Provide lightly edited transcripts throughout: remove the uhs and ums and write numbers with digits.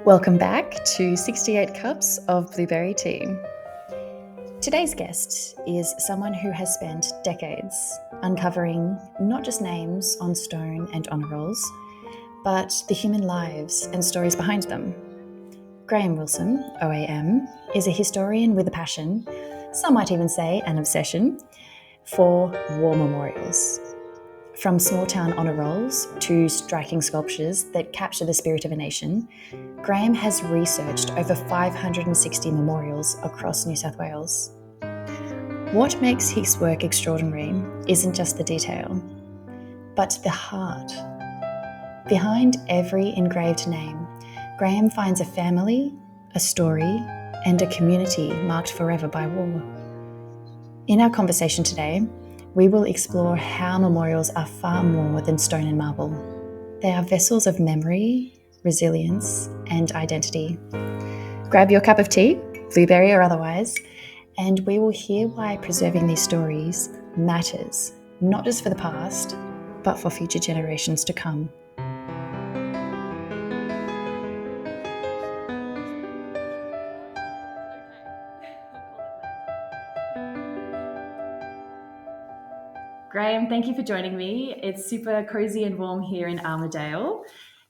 Welcome back to 68 Cups of Blueberry Tea. Today's guest is someone who has spent decades uncovering not just names on stone and honour rolls, but the human lives and stories behind them. Graham Wilson OAM is a historian with a passion, some might even say an obsession, for war memorials. From small-town honour rolls to striking sculptures that capture the spirit of a nation, Graham has researched over 560 memorials across New South Wales. What makes his work extraordinary isn't just the detail, but the heart. Behind every engraved name, Graham finds a family, a story, and a community marked forever by war. In our conversation today, we will explore how memorials are far more than stone and marble. They are vessels of memory, resilience, and identity. Grab your cup of tea, blueberry or otherwise, and we will hear why preserving these stories matters, not just for the past, but for future generations to come. Graham, thank you for joining me. It's super cozy and warm here in Armadale.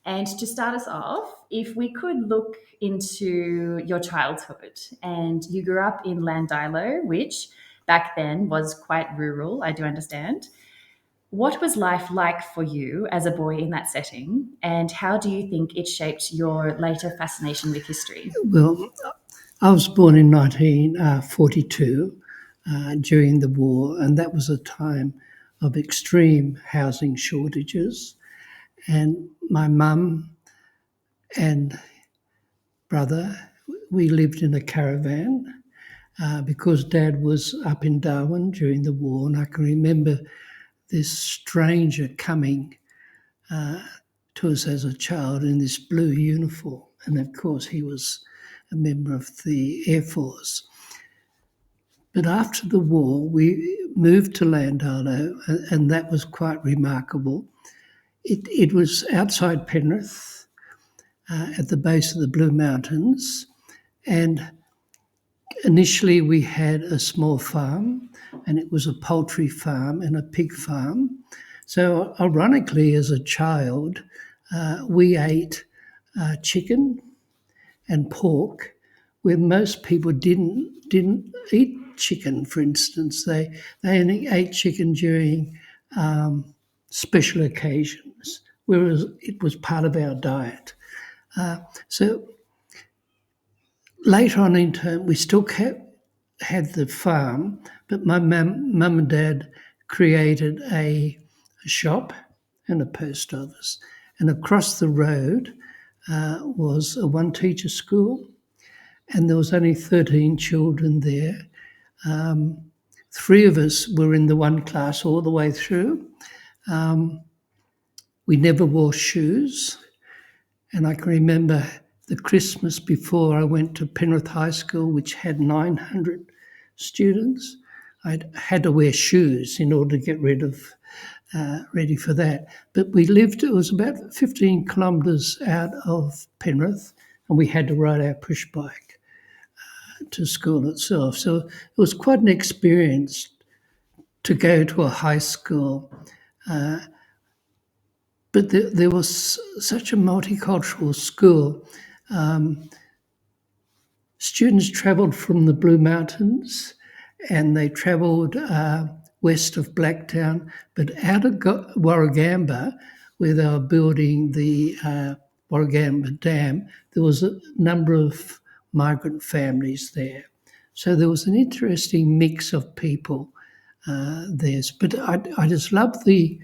And to start us off, if we could look into your childhood, and you grew up in Llandilo, which back then was quite rural, I do understand. What was life like for you as a boy in that setting, and how do you think it shaped your later fascination with history? Well, I was born in 1942 during the war, and that was a time of extreme housing shortages. And my mum and brother, we lived in a caravan because Dad was up in Darwin during the war, and I can remember this stranger coming to us as a child in this blue uniform. And of course, he was a member of the Air Force. But after the war, we moved to Llandilo, and that was quite remarkable. It was outside Penrith, at the base of the Blue Mountains, and initially we had a small farm, and it was a poultry farm and a pig farm. So ironically, as a child, we ate chicken and pork, where most people didn't eat chicken. For instance, they only ate chicken during special occasions, whereas it was part of our diet. So later on in term, we still had the farm, but my mum and dad created a shop and a post office, and across the road was a one-teacher school, and there was only 13 children there. 3 of us were in the one class all the way through. We never wore shoes, and I can remember the Christmas before I went to Penrith High School, which had 900 students. I had to wear shoes in order to get ready for that. But we lived, it was about 15 kilometres out of Penrith, and we had to ride our push bike to school itself. So it was quite an experience to go to a high school. But there was such a multicultural school. Students travelled from the Blue Mountains, and they travelled west of Blacktown, but out of Warragamba, where they were building the Warragamba Dam, there was a number of migrant families there. So there was an interesting mix of people there. But I just loved the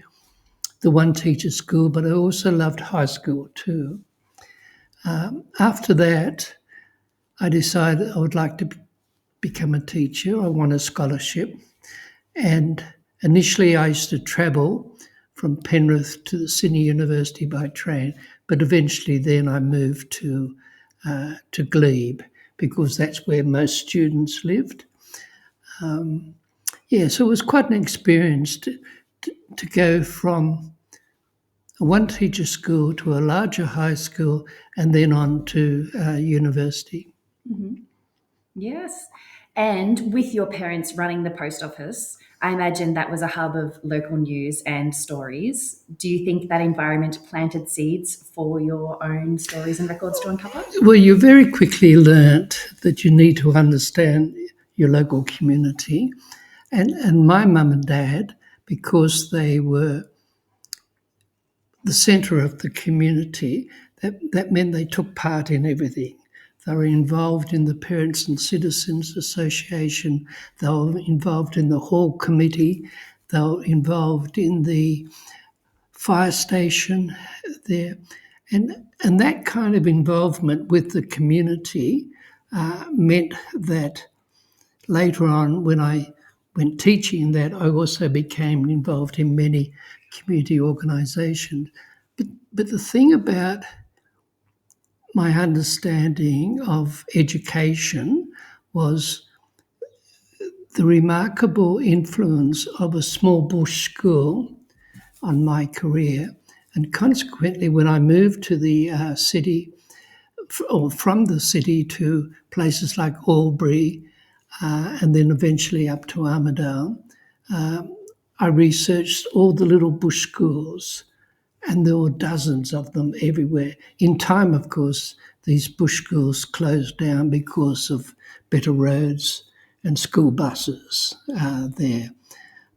one-teacher school, but I also loved high school too. After that, I decided I would like to become a teacher. I won a scholarship. And initially I used to travel from Penrith to the Sydney University by train, but eventually then I moved to Glebe because that's where most students lived. So it was quite an experience to go from a one-teacher school to a larger high school, and then on to university. Yes. And with your parents running the post office, I imagine that was a hub of local news and stories. Do you think that environment planted seeds for your own stories and records to uncover? Well, you very quickly learnt that you need to understand your local community. And my mum and dad, because they were the centre of the community, that meant they took part in everything. They were involved in the Parents and Citizens Association. They were involved in the Hall Committee. They were involved in the fire station there. And that kind of involvement with the community meant that later on, when I went teaching, that I also became involved in many community organisations. But the thing about my understanding of education was the remarkable influence of a small bush school on my career. And consequently, when I moved to the city, or from the city to places like Albury, and then eventually up to Armidale, I researched all the little bush schools, and there were dozens of them everywhere. In time, of course, these bush schools closed down because of better roads and school buses there.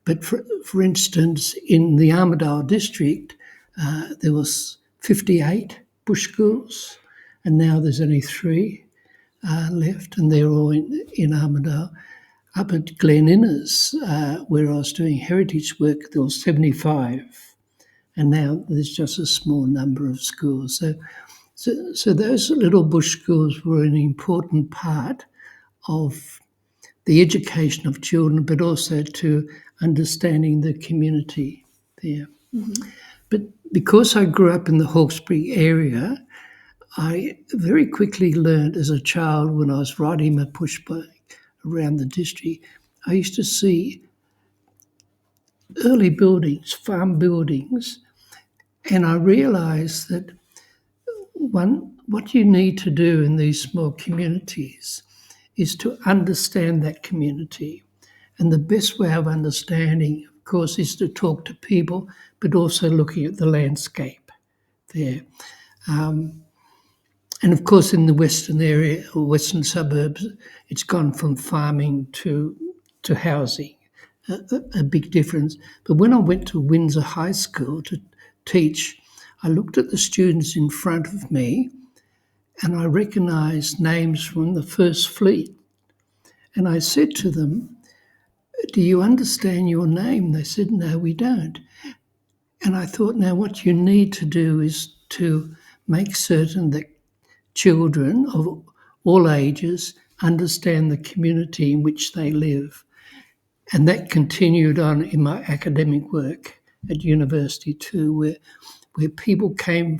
But for instance, in the Armidale district, there was 58 bush schools, and now there's only 3 left, and they're all in Armidale. Up at Glen Innes, where I was doing heritage work, there was 75, and now there's just a small number of schools. So those little bush schools were an important part of the education of children, but also to understanding the community there. But because I grew up in the Hawkesbury area, I very quickly learned as a child, when I was riding my pushbike around the district, I used to see early buildings, farm buildings, and I realised that what you need to do in these small communities is to understand that community. And the best way of understanding, of course, is to talk to people, but also looking at the landscape there. And of course, in the western area or western suburbs, it's gone from farming to housing, a big difference. But when I went to Windsor High School to teach, I looked at the students in front of me and I recognised names from the First Fleet. And I said to them, "Do you understand your name?" They said, "No, we don't." And I thought, now what you need to do is to make certain that children of all ages understand the community in which they live. And that continued on in my academic work at university too, where people came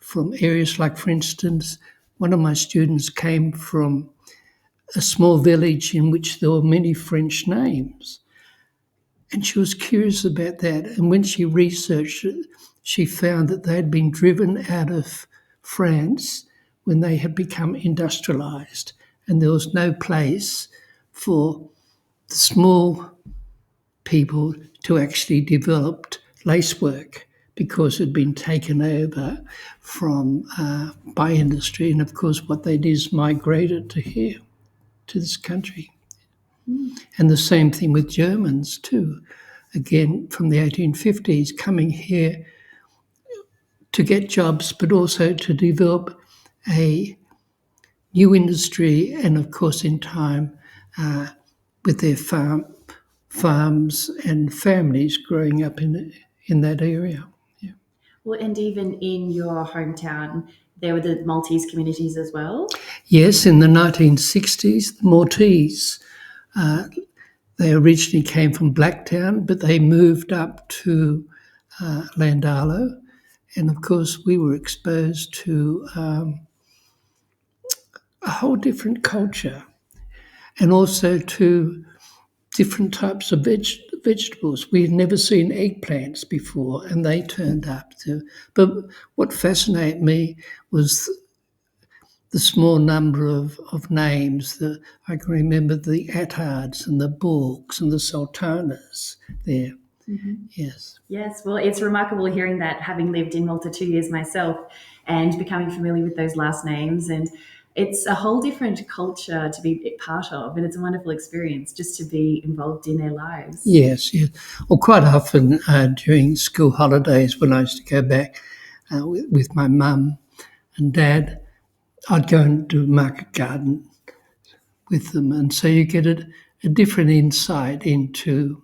from areas like, for instance, one of my students came from a small village in which there were many French names. And she was curious about that. And when she researched it, she found that they had been driven out of France when they had become industrialised. And there was no place for the small people to actually develop lacework because it had been taken over from by industry. And of course, what they did is migrated to here, to this country. And the same thing with Germans too. Again, from the 1850s, coming here to get jobs, but also to develop a new industry, and of course, in time, with their farms and families growing up in that area. Yeah. Well, and even in your hometown, there were the Maltese communities as well. Yes, in the 1960s, the Maltese, they originally came from Blacktown, but they moved up to Llandilo. And of course, we were exposed to a whole different culture, and also to different types of vegetables. We had never seen eggplants before, and they turned up too. But what fascinated me was the small number of names. I can remember the Attards and the Borgs and the Sultanas there. Yes. Yes, well, it's remarkable hearing that, having lived in Malta 2 years myself and becoming familiar with those last names. And it's a whole different culture to be part of, and it's a wonderful experience just to be involved in their lives. Yes, yes. Well, quite often during school holidays, when I used to go back with my mum and dad, I'd go and do market garden with them, and so you get a different insight into.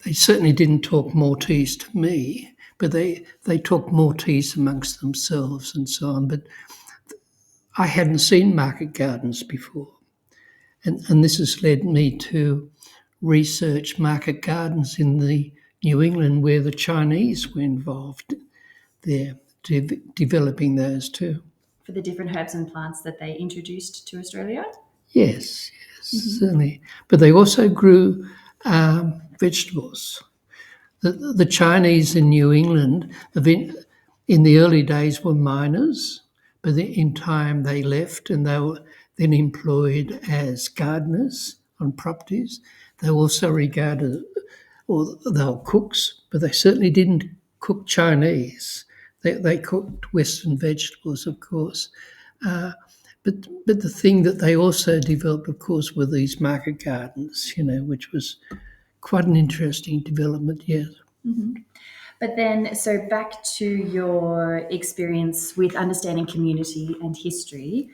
They certainly didn't talk Maltese to me, but they talked Maltese amongst themselves and so on. But I hadn't seen market gardens before, and this has led me to research market gardens in the New England where the Chinese were involved there, developing those too. For the different herbs and plants that they introduced to Australia? Yes, certainly. But they also grew vegetables. The Chinese in New England, in the early days, were miners, but in time they left and they were then employed as gardeners on properties. They were also regarded, or they were cooks, but they certainly didn't cook Chinese. They cooked Western vegetables, of course. But the thing that they also developed, of course, were these market gardens, which was quite an interesting development, yes. But then, so back to your experience with understanding community and history.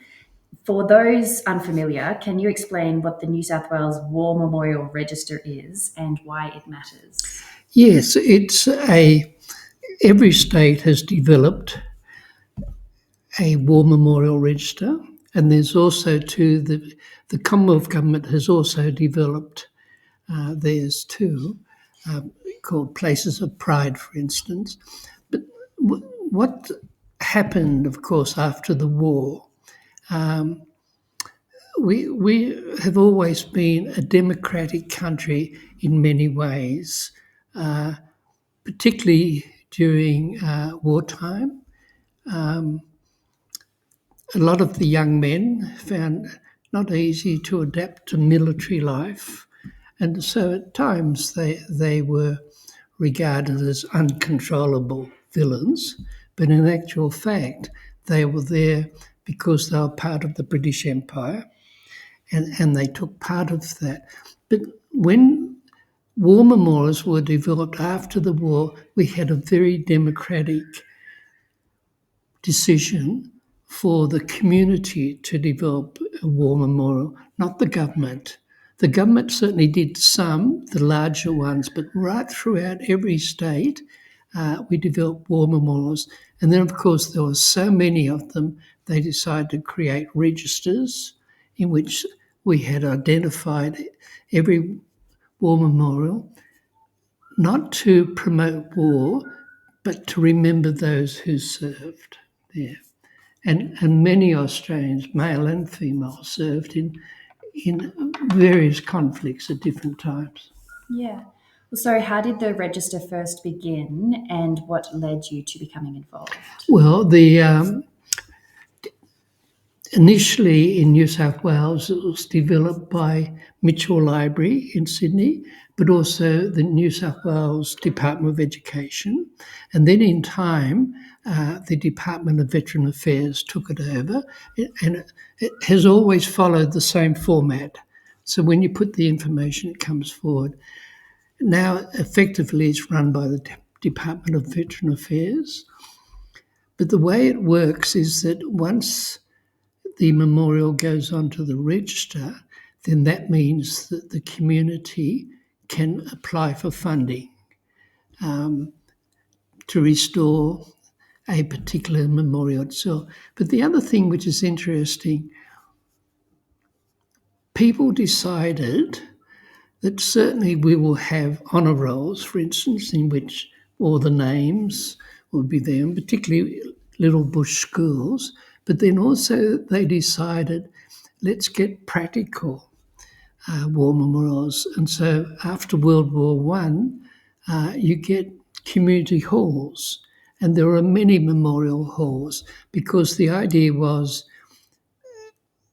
For those unfamiliar, can you explain what the New South Wales War Memorial Register is and why it matters? Yes, every state has developed a war memorial register, and there's also the Commonwealth Government has also developed theirs too, called Places of Pride, for instance. But what happened, of course, after the war, we have always been a democratic country in many ways, particularly during wartime. A lot of the young men found it not easy to adapt to military life, and so at times they were regarded as uncontrollable villains, but in actual fact they were there because they were part of the British Empire, and they took part of that. But when war memorials were developed after the war, we had a very democratic decision for the community to develop a war memorial, not the government. The government certainly did some, the larger ones, but right throughout every state, we developed war memorials. And then, of course, there were so many of them, they decided to create registers in which we had identified every war memorial, not to promote war, but to remember those who served there. And many Australians, male and female, served in various conflicts at different times. Yeah. So, how did the register first begin, and what led you to becoming involved? Well, initially in New South Wales, it was developed by Mitchell Library in Sydney, but also the New South Wales Department of Education. And then in time, the Department of Veteran Affairs took it over, and it has always followed the same format. So when you put the information, it comes forward. Now, effectively, it's run by the Department of Veteran Affairs. But the way it works is that once the memorial goes onto the register, then that means that the community can apply for funding to restore a particular memorial itself. But the other thing which is interesting, people decided that certainly we will have honour rolls, for instance, in which all the names will be there, and particularly little bush schools. But then also they decided, let's get practical. war memorials. And so after World War One, you get community halls, and there are many memorial halls because the idea was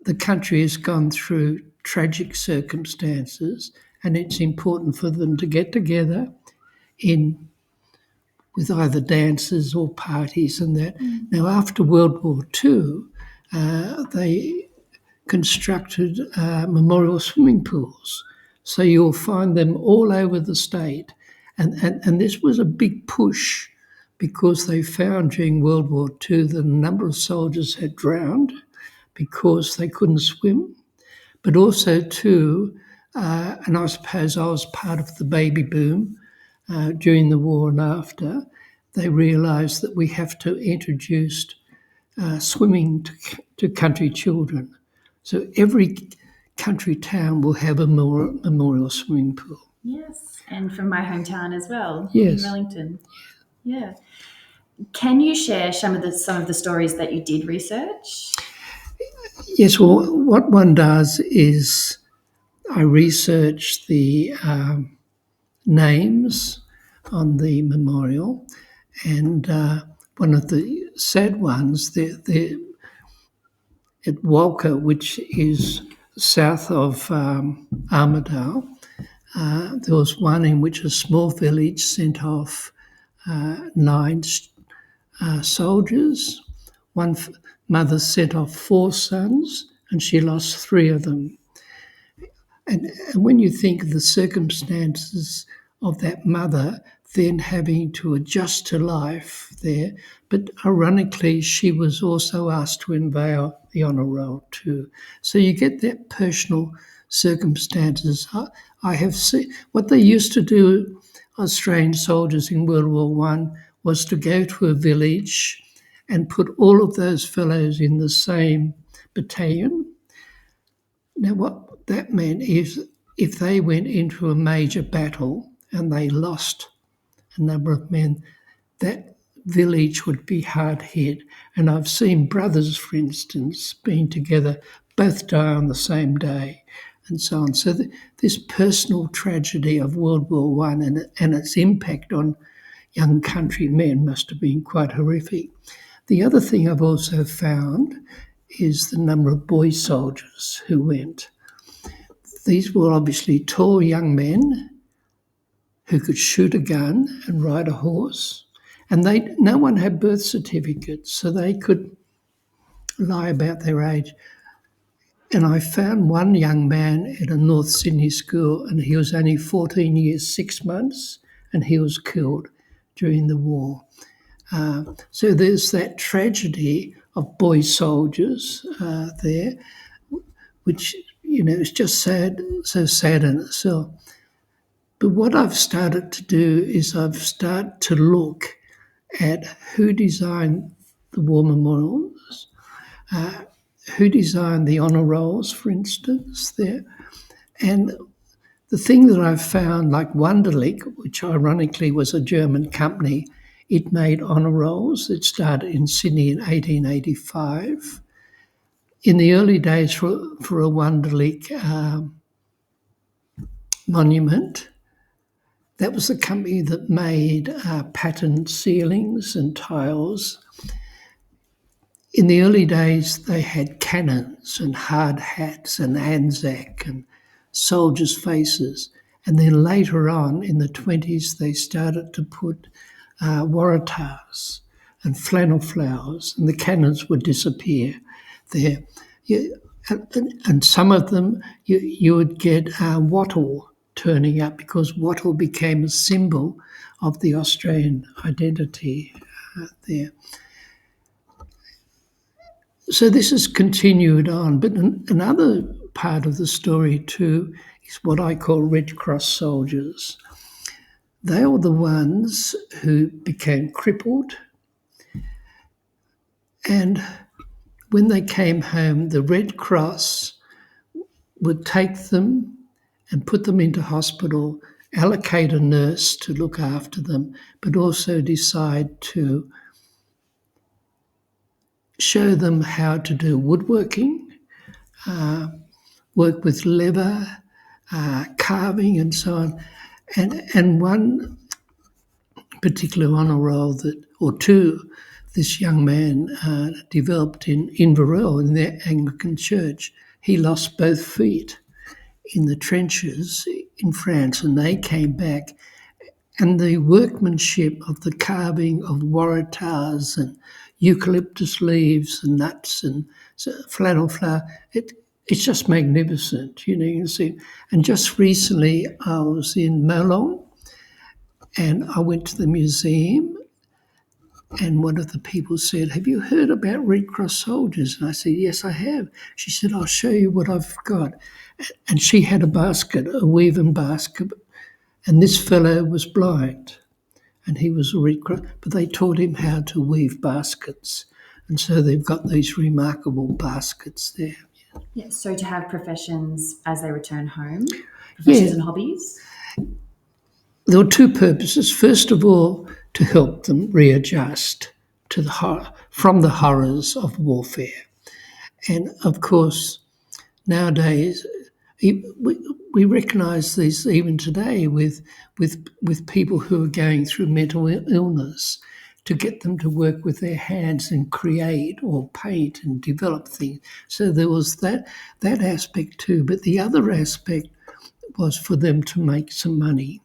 the country has gone through tragic circumstances, and it's important for them to get together in with either dances or parties and that. Now, after World War II, they constructed memorial swimming pools. So you'll find them all over the state. And this was a big push because they found during World War II that a number of soldiers had drowned because they couldn't swim, but also too, and I suppose I was part of the baby boom during the war and after, they realised that we have to introduce swimming to country children. So every country town will have a memorial swimming pool. Yes, and from my hometown as well, Yes. in Wellington. Yeah. Can you share some of the stories that you did research? Yes, well, what one does is I research the names on the memorial, and one of the sad ones, at Walker, which is south of Armidale, there was one in which a small village sent off 9 soldiers. One mother sent off 4 sons, and she lost 3 of them. And when you think of the circumstances of that mother then having to adjust to life there, but ironically, she was also asked to unveil the honour roll too. So you get that personal circumstances. I have seen what they used to do, Australian soldiers in World War One, was to go to a village and put all of those fellows in the same battalion. Now, what that meant is if they went into a major battle and they lost a number of men, that village would be hard hit. And I've seen brothers, for instance, being together, both die on the same day, and so on. So this personal tragedy of World War One and its impact on young country men must have been quite horrific. The other thing I've also found is the number of boy soldiers who went. These were obviously tall young men who could shoot a gun and ride a horse, and no one had birth certificates, so they could lie about their age. And I found one young man at a North Sydney school, and he was only 14 years, 6 months, and he was killed during the war. So there's that tragedy of boy soldiers there, which, is just sad, so sad in itself. But what I've started to do is I've started to look at who designed the war memorials, who designed the honour rolls, for instance, there. And the thing that I've found, like Wunderlich, which ironically was a German company, it made honour rolls. It started in Sydney in 1885. In the early days for a Wunderlich monument, that was the company that made patterned ceilings and tiles. In the early days, they had cannons and hard hats and Anzac and soldiers' faces. And then later on, in the 20s, they started to put waratahs and flannel flowers, and the cannons would disappear there. And some of them, you would get wattle turning up because wattle became a symbol of the Australian identity there. So this has continued on, but another part of the story too is what I call Red Cross soldiers. They were the ones who became crippled, and when they came home, the Red Cross would take them and put them into hospital, allocate a nurse to look after them, but also decide to show them how to do woodworking, work with leather, carving and so on. And one particular honour roll or two, this young man developed in Inverell in their Anglican church. He lost both feet in the trenches in France, and they came back. And the workmanship of the carving of waratahs and eucalyptus leaves and nuts and flannel flower, it's just magnificent, you can see. And just recently I was in Molong and I went to the museum, and one of the people said, "Have you heard about Red Cross soldiers?" And I said, "Yes, I have." She said, "I'll show you what I've got." And she had a basket, a weaving basket, and this fellow was blind. And he was a Red Cross, but they taught him how to weave baskets. And so they've got these remarkable baskets there. Yeah, so to have professions as they return home, professions and hobbies? There were two purposes. First of all, to help them readjust to from the horrors of warfare. And of course, nowadays, we recognise this even today with people who are going through mental illness, to get them to work with their hands and create or paint and develop things. So there was that aspect too. But the other aspect was for them to make some money,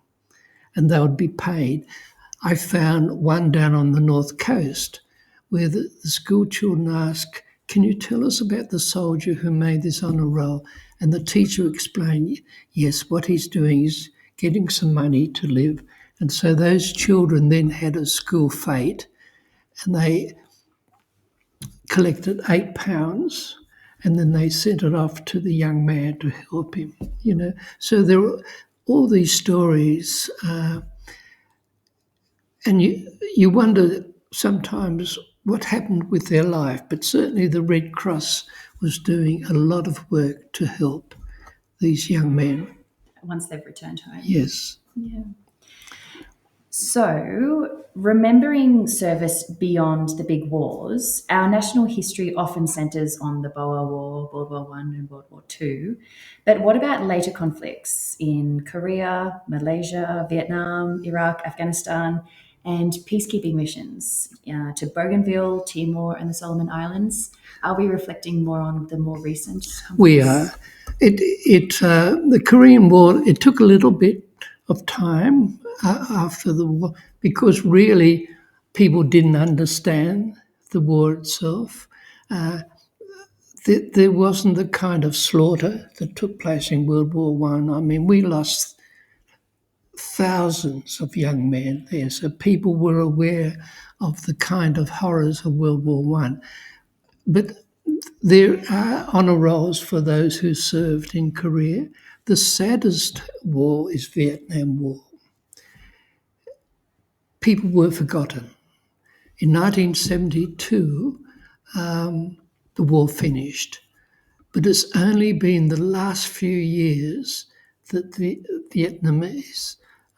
and they would be paid. I found one down on the north coast where the school children asked, "Can you tell us about the soldier who made this honour roll?" And the teacher explained, yes, what he's doing is getting some money to live. And so those children then had a school fete, and they collected £8, and then they sent it off to the young man to help him, So there were all these stories, and you wonder sometimes what happened with their life, but certainly the Red Cross was doing a lot of work to help these young men. Once they've returned home. Yes. Yeah. So, remembering service beyond the big wars, our national history often centres on the Boer War, World War I and World War II. But what about later conflicts in Korea, Malaysia, Vietnam, Iraq, Afghanistan, and peacekeeping missions to Bougainville, Timor, and the Solomon Islands? Are we reflecting more on the more recent conflicts? We are. The Korean War, it took a little bit of time after the war, because really people didn't understand the war itself. There wasn't the kind of slaughter that took place in World War One. I mean, we lost thousands of young men there, so people were aware of the kind of horrors of World War One. But there are honour rolls for those who served in Korea. The saddest war is Vietnam War. People were forgotten. In 1972, the war finished, but it's only been the last few years that the Vietnamese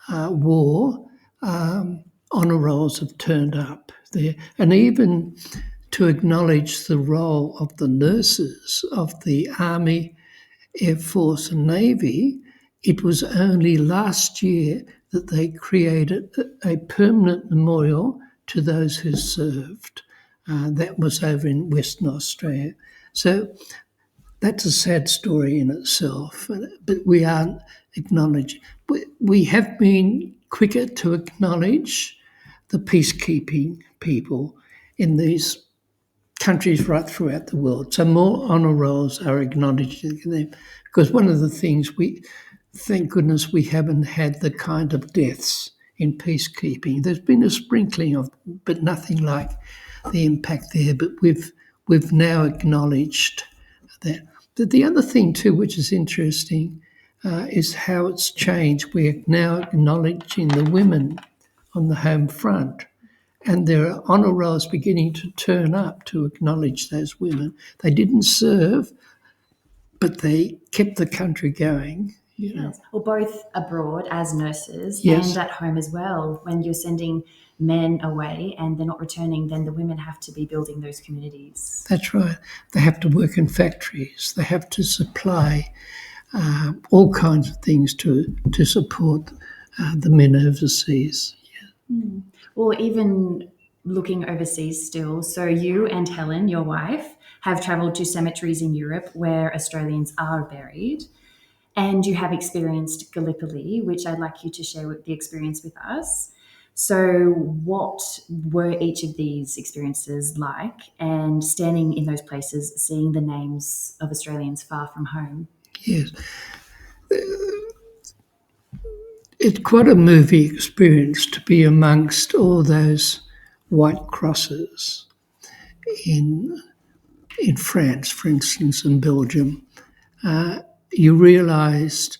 war honour rolls have turned up there, and even to acknowledge the role of the nurses of the Army, Air Force and Navy. It was only last year that they created a permanent memorial to those who served. That was over in Western Australia. So that's a sad story in itself, but we aren't acknowledging. We have been quicker to acknowledge the peacekeeping people in these countries right throughout the world. So more honour rolls are acknowledging them, because one of the things thank goodness we haven't had the kind of deaths in peacekeeping. There's been a sprinkling of, but nothing like the impact there. But we've now acknowledged that. But the other thing too, which is interesting, is how it's changed. We're now acknowledging the women on the home front, and there are honour rolls beginning to turn up to acknowledge those women. They didn't serve, but they kept the country going. Yes. Well, both abroad as nurses Yes. and at home as well. When you're sending men away and they're not returning, then the women have to be building those communities. That's right. They have to work in factories. They have to supply all kinds of things to support the men overseas. Or even looking overseas still. So you and Helen, your wife, have travelled to cemeteries in Europe where Australians are buried. And you have experienced Gallipoli, which I'd like you to share the experience with us. So, what were each of these experiences like? And standing in those places, seeing the names of Australians far from home? Yes, it's quite a movie experience to be amongst all those white crosses in France, for instance, and Belgium. You realised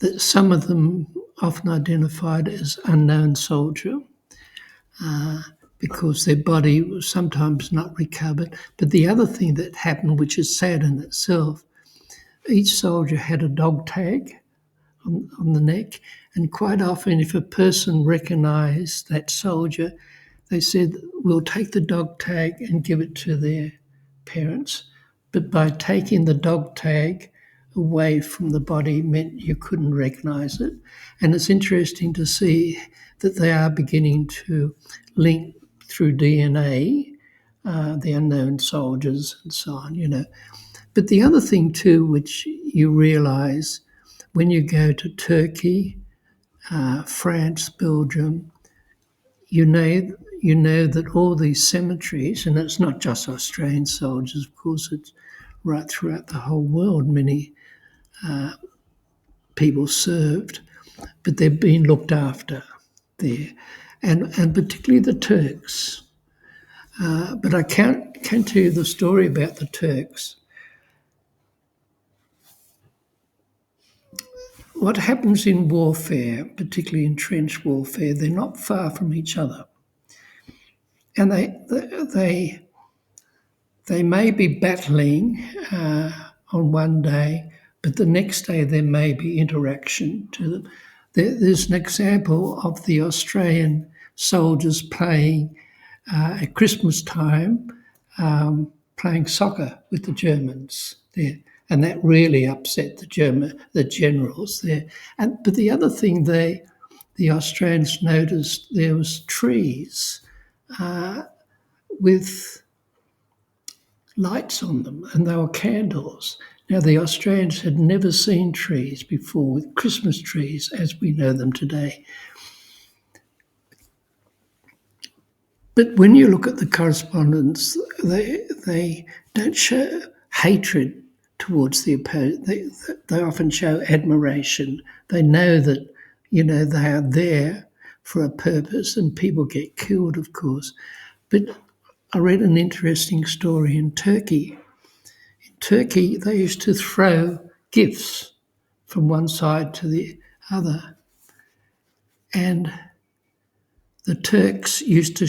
that some of them often identified as unknown soldier because their body was sometimes not recovered. But the other thing that happened, which is sad in itself, each soldier had a dog tag on the neck, and quite often if a person recognised that soldier, they said, we'll take the dog tag and give it to their parents. But by taking the dog tag away from the body meant you couldn't recognise it. And it's interesting to see that they are beginning to link through DNA the unknown soldiers and so on, you know. But the other thing too, which you realise when you go to Turkey, France, Belgium, you know that all these cemeteries, and it's not just Australian soldiers, of course, it's right throughout the whole world. Many people served, but they've been looked after there, and particularly the Turks. But I can't tell you the story about the Turks. What happens in warfare, particularly in trench warfare, they're not far from each other, and they may be battling on one day, but the next day there may be interaction to them. There's an example of the Australian soldiers playing at Christmas time, playing soccer with the Germans there, and that really upset the generals there. But the other thing the Australians noticed, there was trees with lights on them, and they were candles. Now, the Australians had never seen trees before with Christmas trees as we know them today. But when you look at the correspondence, they don't show hatred towards the opposed. They often show admiration. They know that, you know, they are there for a purpose, and people get killed, of course. But I read an interesting story in Turkey. In Turkey, they used to throw gifts from one side to the other. And the Turks used to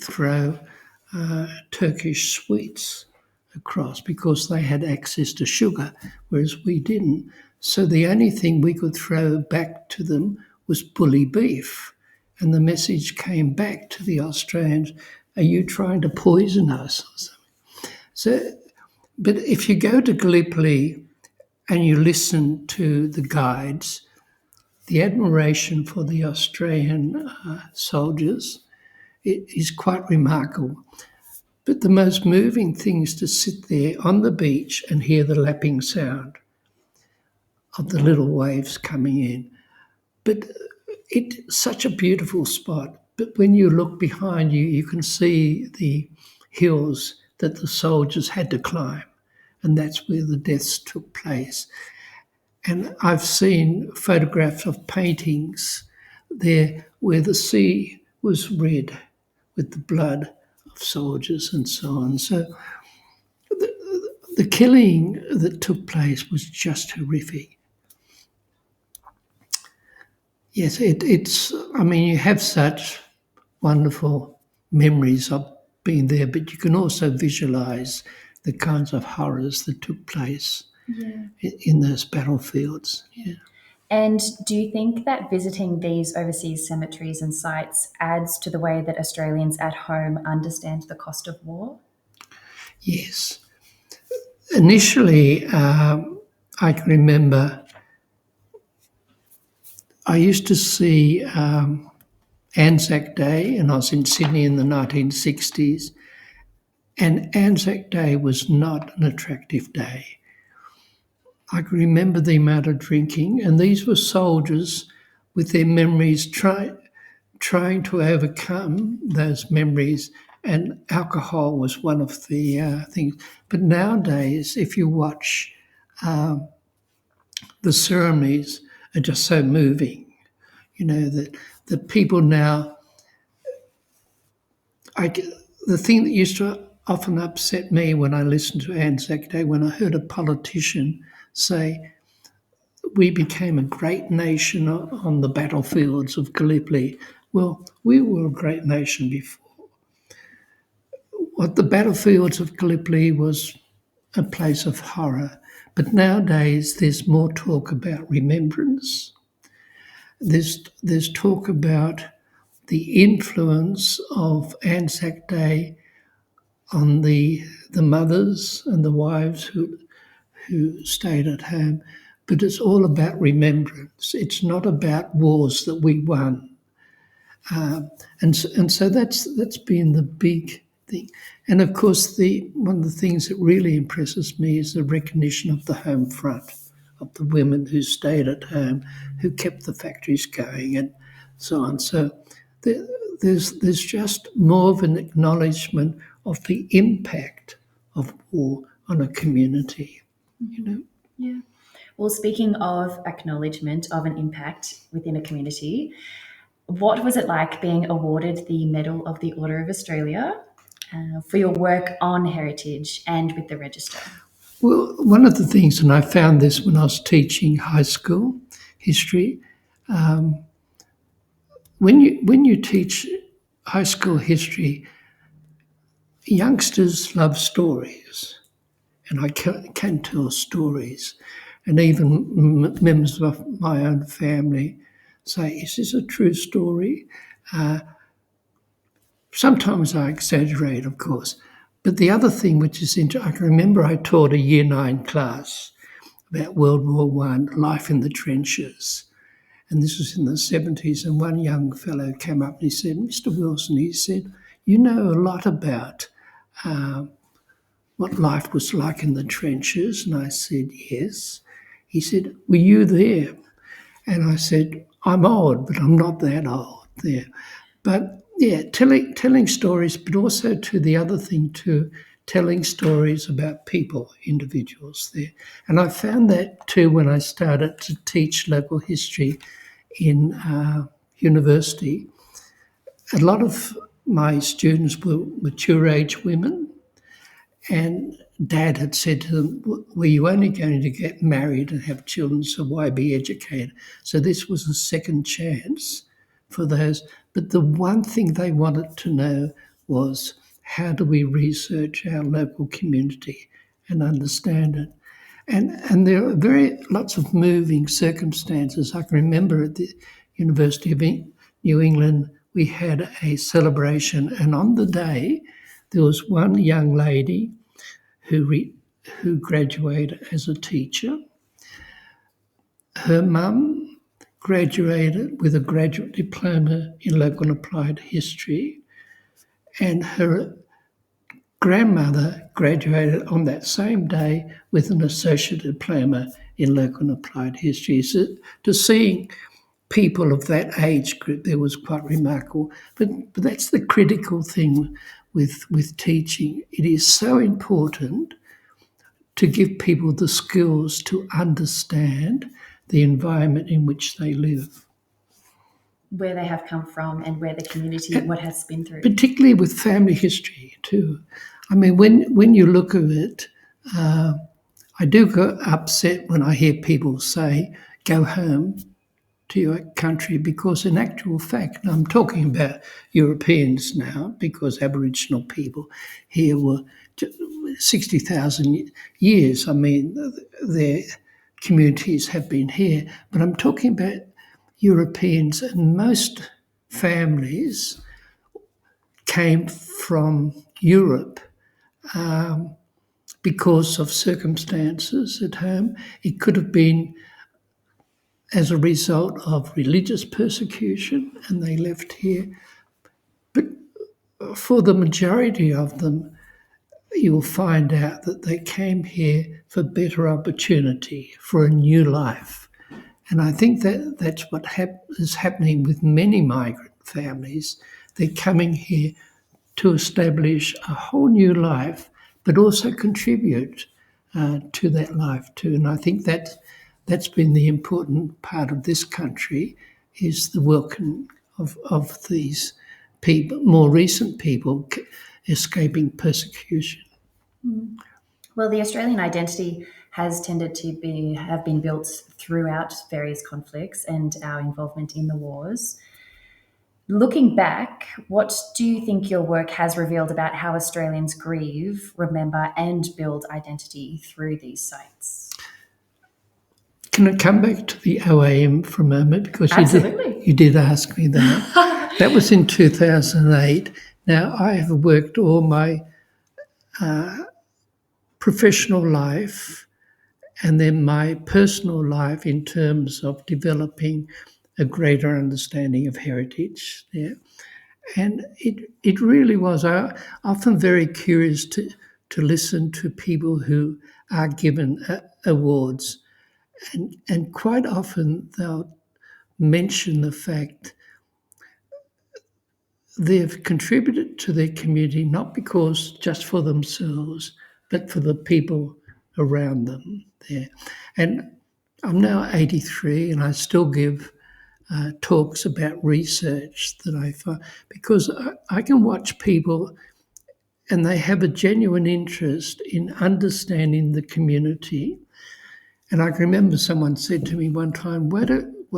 throw Turkish sweets across because they had access to sugar, whereas we didn't. So the only thing we could throw back to them was bully beef. And the message came back to the Australians, are you trying to poison us or something? So, but if you go to Gallipoli and you listen to the guides, the admiration for the Australian soldiers is quite remarkable. But the most moving thing is to sit there on the beach and hear the lapping sound of the little waves coming in. But it's such a beautiful spot. But when you look behind you, you can see the hills that the soldiers had to climb, and that's where the deaths took place. And I've seen photographs of paintings there where the sea was red with the blood of soldiers and so on. So the killing that took place was just horrific. Yes, I mean, you have such wonderful memories of being there, but you can also visualize the kinds of horrors that took place in those battlefields. Yeah. And do you think that visiting these overseas cemeteries and sites adds to the way that Australians at home understand the cost of war? Yes. Initially, I can remember I used to see Anzac Day, and I was in Sydney in the 1960s, and Anzac Day was not an attractive day. I can remember the amount of drinking, and these were soldiers with their memories trying to overcome those memories, and alcohol was one of the things. But nowadays, if you watch the ceremonies, are just so moving. You know that people now. The thing that used to often upset me when I listened to Anzac Day, when I heard a politician say, we became a great nation on the battlefields of Gallipoli. Well, we were a great nation before. What the battlefields of Gallipoli was a place of horror. But nowadays, there's more talk about remembrance. There's talk about the influence of Anzac Day on the mothers and the wives who stayed at home. But it's all about remembrance. It's not about wars that we won. And so that's been the big thing. And of course, one of the things that really impresses me is the recognition of the home front, of the women who stayed at home, who kept the factories going, and so on. So there's just more of an acknowledgement of the impact of war on a community. You know. Yeah. Well, speaking of acknowledgement of an impact within a community, what was it like being awarded the Medal of the Order of Australia for your work on heritage and with the Register? Well, one of the things, and I found this when I was teaching high school history, when you teach high school history, youngsters love stories, and I can tell stories, and even members of my own family say, "Is this a true story?" Sometimes I exaggerate, of course, but the other thing which is interesting, I can remember I taught a Year 9 class about World War One, life in the trenches. And this was in the 70s. And one young fellow came up and he said, "Mr. Wilson," he said, "you know a lot about what life was like in the trenches." And I said, "Yes." He said, "Were you there?" And I said, "I'm old, but I'm not that old there." But yeah, telling stories, but also to the other thing too, telling stories about people, individuals there. And I found that too when I started to teach local history in university. A lot of my students were mature age women, and Dad had said to them, "Well, you're only going to get married and have children, so why be educated?" So this was a second chance for those. But the one thing they wanted to know was, how do we research our local community and understand it? And there are lots of moving circumstances. I can remember at the University of New England, we had a celebration, and on the day, there was one young lady who graduated as a teacher. Her mum graduated with a graduate diploma in local and applied history, and her grandmother graduated on that same day with an associate diploma in local and applied history. So to see people of that age group there was quite remarkable. But that's the critical thing with teaching. It is so important to give people the skills to understand the environment in which they live. Where they have come from and where the community, what has been through. Particularly with family history too. I mean, when you look at it, I do get upset when I hear people say, "Go home to your country," because in actual fact, and I'm talking about Europeans now, because Aboriginal people here were 60,000 years. I mean, their communities have been here, but I'm talking about Europeans, and most families came from Europe because of circumstances at home. It could have been as a result of religious persecution and they left here. But for the majority of them, you'll find out that they came here for better opportunity, for a new life. And I think that that's what is happening with many migrant families. They're coming here to establish a whole new life, but also contribute to that life too. And I think that's been the important part of this country, is the welcome of these people, more recent people escaping persecution. Well, the Australian identity has tended to have been built throughout various conflicts and our involvement in the wars. Looking back, what do you think your work has revealed about how Australians grieve, remember, and build identity through these sites? Can I come back to the OAM for a moment? Because Absolutely. you did ask me that. That was in 2008. Now, I have worked all my professional life and then my personal life in terms of developing a greater understanding of heritage there. And it really was. I'm often very curious to listen to people who are given awards. And quite often they'll mention the fact they've contributed to their community, not because just for themselves, but for the people around them there. And I'm now 83 and I still give talks about research that I find, because I can watch people and they have a genuine interest in understanding the community. And I can remember someone said to me one time, why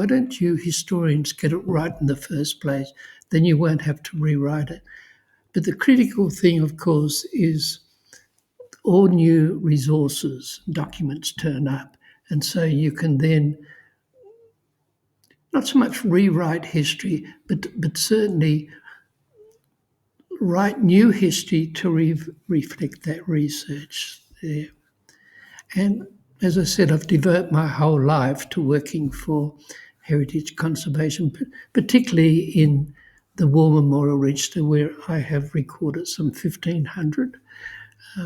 don't you historians get it right in the first place? Then you won't have to rewrite it. But the critical thing, of course, is all new resources, documents turn up. And so you can then not so much rewrite history, but certainly write new history to reflect that research there. And as I said, I've devoted my whole life to working for heritage conservation, particularly in the War Memorial Register, where I have recorded some 1,500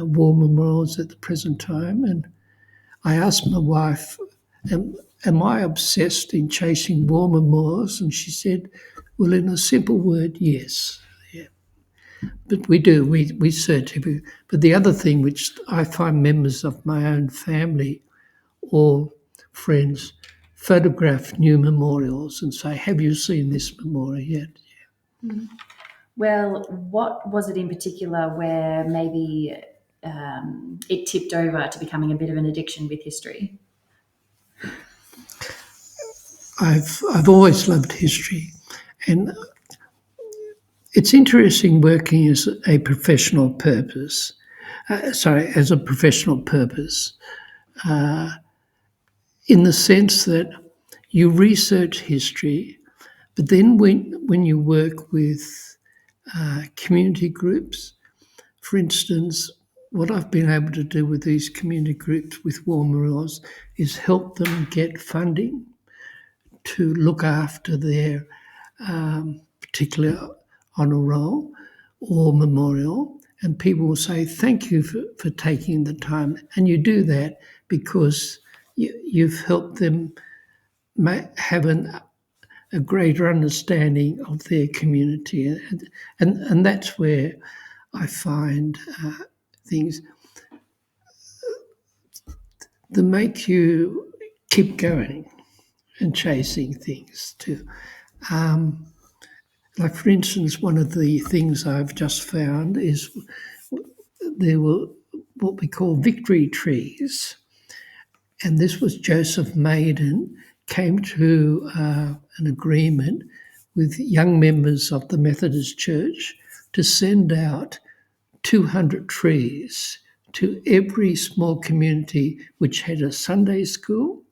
war memorials at the present time. And I asked my wife, am I obsessed in chasing war memorials? And she said, well, in a simple word, yes. Yeah. But we do, we search every. But the other thing which I find members of my own family or friends photograph new memorials and say, have you seen this memorial yet? Yeah. Mm-hmm. Well, what was it in particular where maybe it tipped over to becoming a bit of an addiction with history? I've always loved history, and it's interesting working as a professional purpose. As a professional purpose, in the sense that you research history, but then when you work with community groups, for instance, what I've been able to do with these community groups with war memorials is help them get funding to look after their particular honour roll or memorial. And people will say, thank you for taking the time. And you do that because you've helped them have a greater understanding of their community. And that's where I find things that make you keep going and chasing things too. Like, for instance, one of the things I've just found is there were what we call victory trees. And this was Joseph Maiden came to an agreement with young members of the Methodist Church to send out 200 trees to every small community which had a Sunday school.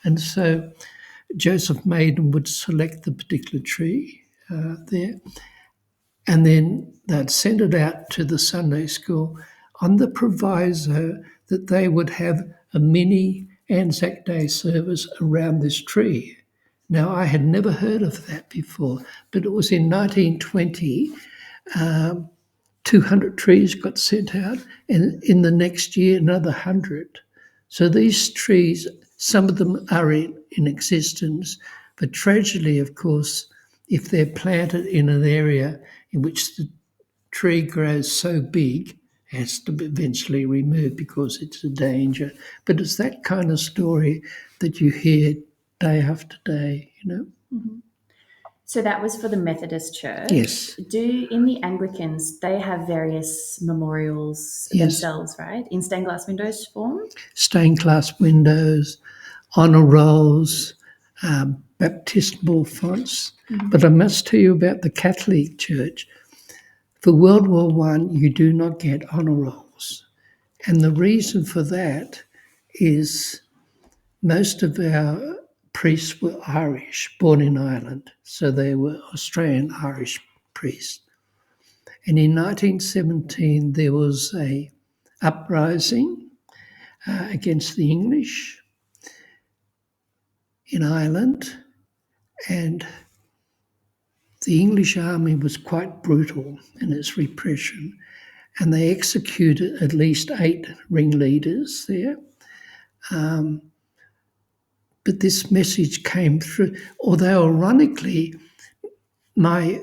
And so Joseph Maiden would select the particular tree there, and then they'd send it out to the Sunday school. on the proviso that they would have a mini Anzac Day service around this tree. Now, I had never heard of that before, but it was in 1920. 200 trees got sent out, and in the next year, another 100. So these trees, some of them are in existence, but tragically, of course, if they're planted in an area in which the tree grows so big, it has to be eventually removed because it's a danger. But it's that kind of story that you hear day after day, you know. Mm-hmm. So that was for the Methodist Church. Yes. In the Anglicans, they have various memorials themselves, right? In stained glass windows form? Stained glass windows, honour rolls, baptismal fonts. Mm-hmm. But I must tell you about the Catholic Church. For World War I, you do not get honour rolls. And the reason for that is most of our priests were Irish, born in Ireland. So they were Australian-Irish priests. And in 1917, there was a uprising against the English in Ireland, and the English army was quite brutal in its repression, and they executed at least 8 ringleaders there. But this message came through, although ironically, my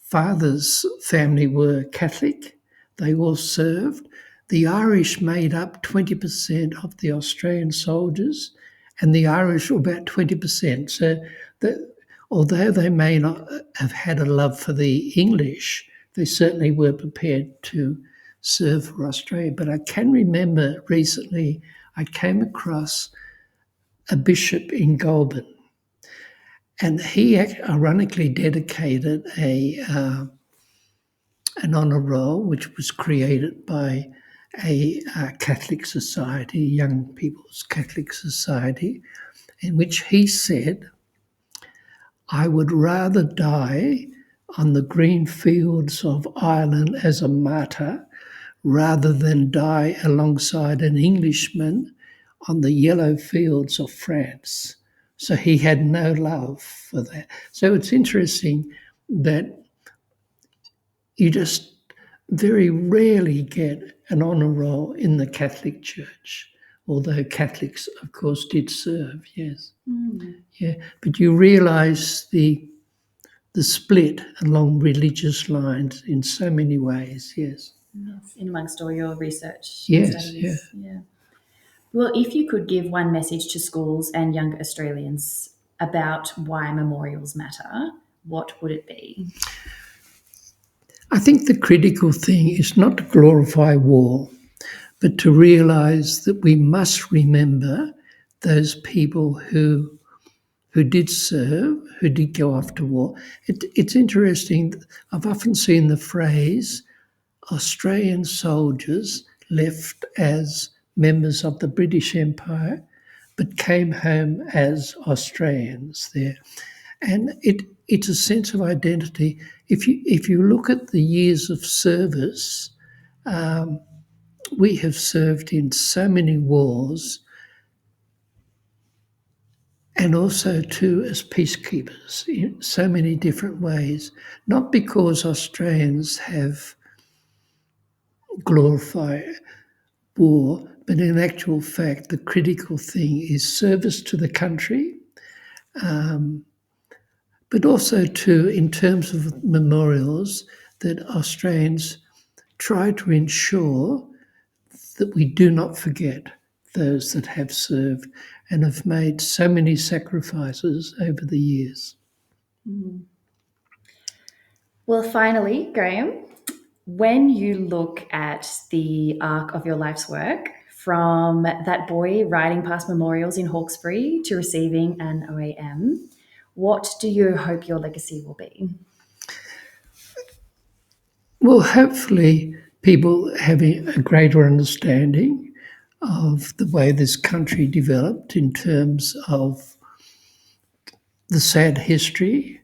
father's family were Catholic. They all served. The Irish made up 20% of the Australian soldiers, and the Irish were about 20%. So although they may not have had a love for the English, they certainly were prepared to serve for Australia. But I can remember recently I came across a bishop in Goulburn, and he ironically dedicated an honour roll, which was created by a Catholic society, Young People's Catholic Society, in which he said, "I would rather die on the green fields of Ireland as a martyr rather than die alongside an Englishman on the yellow fields of France." So he had no love for that. So it's interesting that you just very rarely get an honour roll in the Catholic Church, although Catholics, of course, did serve, yes. Yeah, but you realise the split along religious lines in so many ways, yes. Yes, in amongst all your research. Yes, studies. Yeah. Well, if you could give one message to schools and young Australians about why memorials matter, what would it be? I think the critical thing is not to glorify war, but to realise that we must remember those people who did serve, who did go off to war. It's interesting, I've often seen the phrase, Australian soldiers left as members of the British Empire, but came home as Australians there. And it's a sense of identity. If you look at the years of service, we have served in so many wars, and also too as peacekeepers in so many different ways, not because Australians have glorified war, but in actual fact, the critical thing is service to the country, but also too, in terms of memorials, that Australians try to ensure that we do not forget those that have served and have made so many sacrifices over the years. Well, finally, Graham, when you look at the arc of your life's work, from that boy riding past memorials in Hawkesbury to receiving an OAM, what do you hope your legacy will be? Well, hopefully people having a greater understanding of the way this country developed in terms of the sad history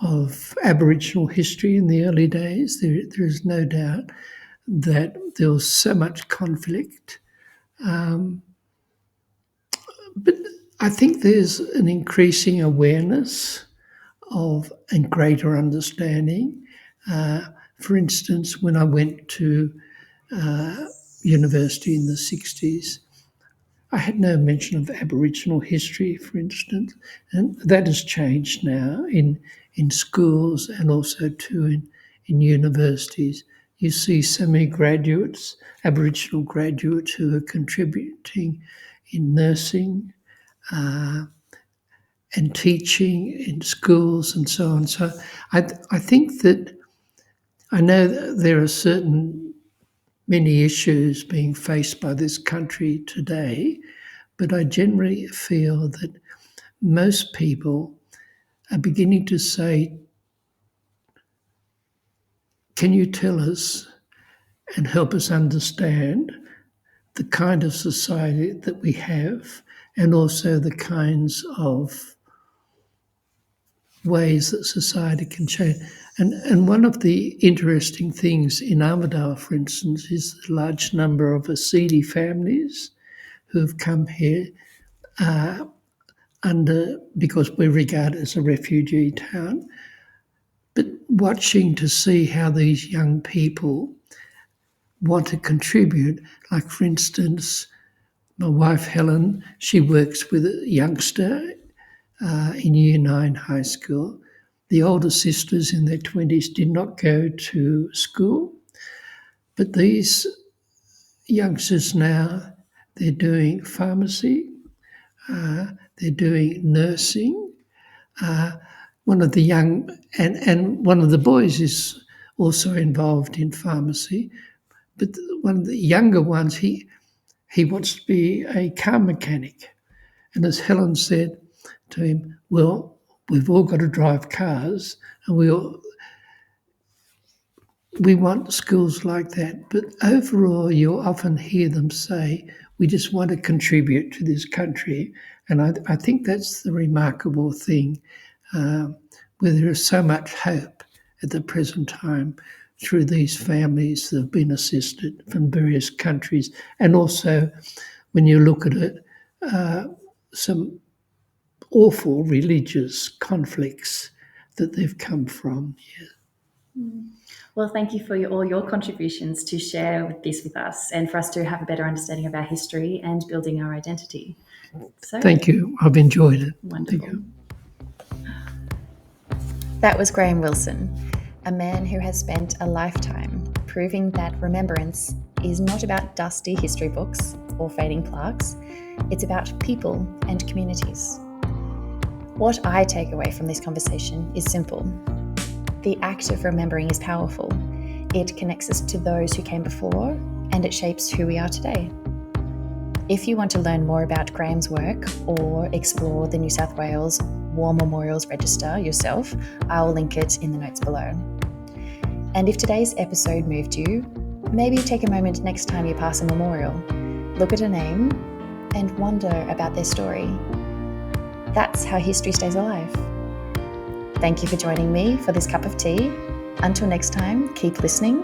of Aboriginal history in the early days. There is no doubt that there was so much conflict. But I think there's an increasing awareness of and greater understanding. For instance, when I went to university in the 60s, I had no mention of Aboriginal history, for instance, and that has changed now in schools and also too in universities. You see so many graduates, Aboriginal graduates, who are contributing in nursing and teaching in schools and so on. So I think that I know that there are many issues being faced by this country today, but I generally feel that most people are beginning to say, can you tell us and help us understand the kind of society that we have and also the kinds of ways that society can change. And one of the interesting things in Armidale, for instance, is the large number of Asidi families who have come here because we're regarded as a refugee town, but watching to see how these young people want to contribute. Like, for instance, my wife Helen, she works with a youngster in Year 9 high school. The older sisters in their 20s did not go to school, but these youngsters now, they're doing pharmacy, they're doing nursing. One of the young, and one of the boys is also involved in pharmacy, but one of the younger ones, he wants to be a car mechanic. And as Helen said to him, well, we've all got to drive cars, and we want schools like that. But overall, you'll often hear them say, we just want to contribute to this country. And I think that's the remarkable thing, where there is so much hope at the present time through these families that have been assisted from various countries. And also, when you look at it, some awful religious conflicts that they've come from. Yeah. Well, thank you for all your contributions to share this with us and for us to have a better understanding of our history and building our identity. So, thank you. I've enjoyed it. Wonderful. Thank you. That was Graham Wilson, a man who has spent a lifetime proving that remembrance is not about dusty history books or fading plaques. It's about people and communities. What I take away from this conversation is simple. The act of remembering is powerful. It connects us to those who came before, and it shapes who we are today. If you want to learn more about Graham's work or explore the New South Wales War Memorials Register yourself, I'll link it in the notes below. And if today's episode moved you, maybe take a moment next time you pass a memorial, look at a name, and wonder about their story. That's how history stays alive. Thank you for joining me for this cup of tea. Until next time, keep listening,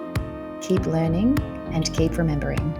keep learning, and keep remembering.